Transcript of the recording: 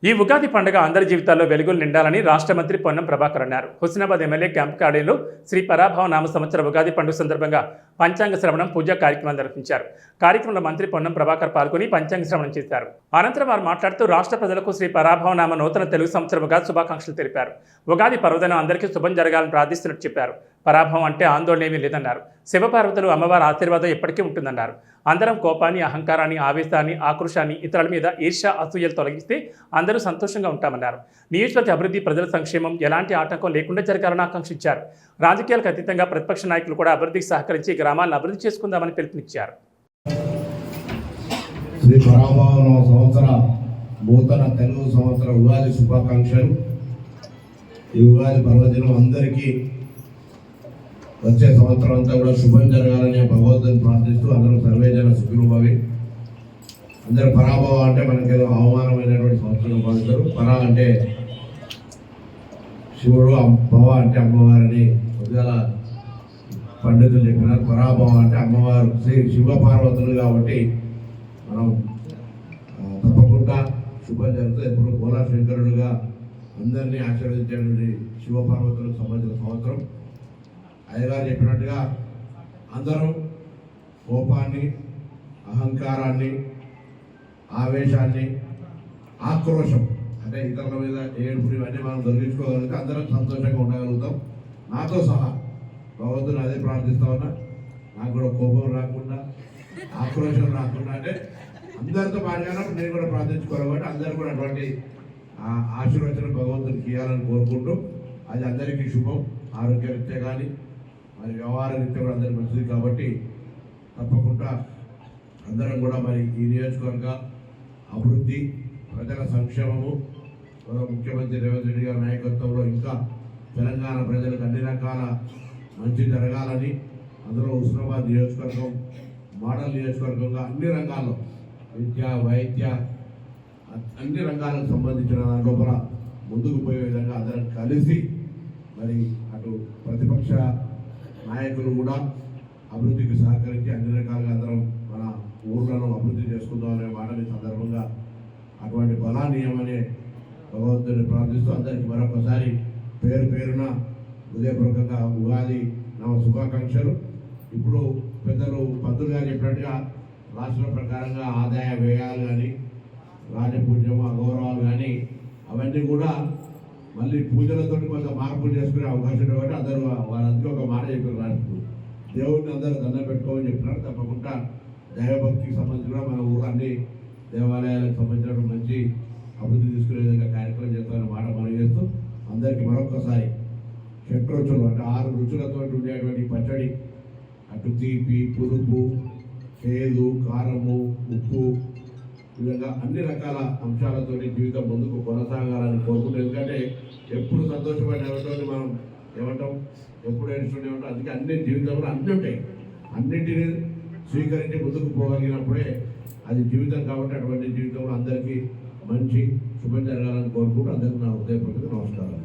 ఈ ఉగాది పండుగ అందరి జీవితాల్లో వెలుగులు నిండాలని రాష్ట్ర మంత్రి పొన్నం ప్రభాకర్ అన్నారు. హుస్నాబాద్ ఎమ్మెల్యే క్యాంప్ కార్యాలయంలో శ్రీ పరాభవ నామ సంవత్సర ఉగాది పండుగ సందర్భంగా పంచాంగ శ్రవణం పూజా కార్యక్రమం నిర్వహించారు. కార్యక్రమంలో మంత్రి పొన్నం ప్రభాకర్ పాల్గొని పంచాంగ శ్రవణం చేశారు. అనంతరం వారు మాట్లాడుతూ రాష్ట్ర ప్రజలకు శ్రీ పరాభవ నామ నూతన తెలుగు సంవత్సర ఉగాది శుభాకాంక్షలు తెలిపారు. ఉగాది పర్వదినం అందరికీ శుభం జరగాలని ప్రార్థిస్తున్నట్టు చెప్పారు. పరాభవం అంటే ఆందోళన ఏమీ లేదన్నారు. శివపార్వతులు అమ్మవారి ఆశీర్వాదం ఎప్పటికీ ఉంటుందన్నారు. అందరం కోపాన్ని, అహంకారాన్ని, ఆవేశాన్ని, ఆక్రోశాన్ని, ఇతరుల మీద ఈర్ష్య, అసూయలు తొలగిస్తే అందరూ సంతోషంగా ఉంటామన్నారు. నియోజకవర్గ అభివృద్ధి, ప్రజల సంక్షేమం ఎలాంటి ఆటంకం లేకుండా జరగాలని ఆకాంక్షించారు. రాజకీయాలకు అతీతంగా ప్రతిపక్ష నాయకులు కూడా అభివృద్ధికి సహకరించి గ్రామాలను అభివృద్ధి చేసుకుందామని పిలుపునిచ్చారు. శ్రీ పరాభవ సంవత్సర నూతన తెలుగు సంవత్సర ఉగాది శుభాకాంక్షలు. ఈ ఉగాది పర్వదినం అందరికీ వచ్చే సంవత్సరం అంతా కూడా శుభం జరగాలని భగవంతుని ప్రార్థిస్తూ అందరూ సర్వేజన సుఖినోభవి. అందరూ పరాభవ అంటే మనకేదో అవమానమైనటువంటి సంవత్సరం భావిస్తారు. పరా అంటే శివుడు, భవ అంటే అమ్మవారిని కొద్దిగా పండితులు చెప్పినారు. పరాభవ అంటే అమ్మవారు శ్రీ శివపార్వతులు కాబట్టి మనం తప్పకుండా శుభం జరుగుతుంది. ఎప్పుడు భోలా శంకరుడుగా అందరినీ ఆశీర్వదించేటువంటి శివపార్వతులకు సంబంధించిన సంవత్సరం. అయ్యగారు చెప్పినట్టుగా అందరం కోపాన్ని, అహంకారాన్ని, ఆవేశాన్ని, ఆక్రోశం అంటే ఇతరుల మీద ఏడుపు ఇవన్నీ మనం తొలగించుకోగలిగితే అందరం సంతోషంగా ఉండగలుగుతాం. నాతో సహా భగవంతుని అదే ప్రార్థిస్తా ఉన్నా. నాకు కూడా కోపం రాకుండా, ఆక్రోశం రాకుండా అంటే అందరితో పాటుగా నేను కూడా ప్రార్థించుకోవాలి కాబట్టి అందరూ కూడా అటువంటి ఆశీర్వచనం భగవంతునికి ఇవ్వాలని కోరుకుంటూ అది అందరికీ శుభం. ఆరోగ్యరీత్యా కానీ మరి వ్యవహార రీత్యా కూడా అందరికీ మంచిది కాబట్టి తప్పకుండా అందరం కూడా మరి ఈ నియోజకవర్గ అభివృద్ధి, ప్రజల సంక్షేమము, ముఖ్యమంత్రి రేవంత్ రెడ్డి గారి నాయకత్వంలో ఇంకా తెలంగాణ ప్రజలకు అన్ని రకాల మంచి జరగాలని, అందులో హుస్నాబాద్ నియోజకవర్గం మోడల్ నియోజకవర్గంగా అన్ని రంగాల్లో విద్య, వైద్య అన్ని రంగాలకు సంబంధించిన లోపల ముందుకు పోయే విధంగా అందరం కలిసి మరి అటు ప్రతిపక్ష నాయకులు కూడా అభివృద్ధికి సహకరించి అన్ని రకాలుగా అందరం మన ఊర్లను అభివృద్ధి చేసుకుందామనే మాటని సందర్భంగా అటువంటి బలాన్ని ఇవ్వమని భగవంతుని ప్రార్థిస్తూ అందరికీ మరొకసారి పేరు పేరున హృదయపూర్వకంగా ఉగాది నా శుభాకాంక్షలు. ఇప్పుడు పెద్దలు పంతులు గారు చెప్పినట్టుగా రాష్ట్ర ప్రకారంగా ఆదాయ వ్యయాలు కానీ, రాజపూజ్యము, అగౌరవాలు కానీ అవన్నీ కూడా మళ్ళీ పూజలతో కొంత మార్పులు చేసుకునే అవకాశం కాబట్టి అందరూ వాళ్ళందరూ ఒక మాట చెప్పారు. రాష్ట్రం దేవుడిని అందరూ దండం పెట్టుకోమని చెప్తున్నారు. తప్పకుండా దైవభక్తికి సంబంధించిన మన ఊరు అన్ని దేవాలయాలకు సంబంధించిన మంచి అభివృద్ధి తీసుకునే విధంగా కార్యక్రమం చేస్తామని మాట మనం చేస్తూ అందరికీ మరొకసారి షట్రుచులు అంటే 6 రుచులతో ఉండేటువంటి పచ్చడి, అటు తీపి, పులుపు, చేదు, కారము, ఉప్పు, ఈ విధంగా అన్ని రకాల అంశాలతో జీవితం ముందుకు కొనసాగాలని కోరుకుంటాం. ఎందుకంటే ఎప్పుడు సంతోషపడేటువంటి మనం ఏమంటాం, ఎప్పుడు ఏడుస్తూనే ఉంటాం. అందుకే అన్ని జీవితంలో అన్నీ ఉంటాయి. అన్నింటినీ స్వీకరించి ముందుకు పోగలిగినప్పుడే అది జీవితం కాబట్టి అటువంటి జీవితంలో అందరికీ మంచి శుభం జరగాలని కోరుకుంటూ అందరికీ నా హృదయపూర్వక నమస్కారాలు.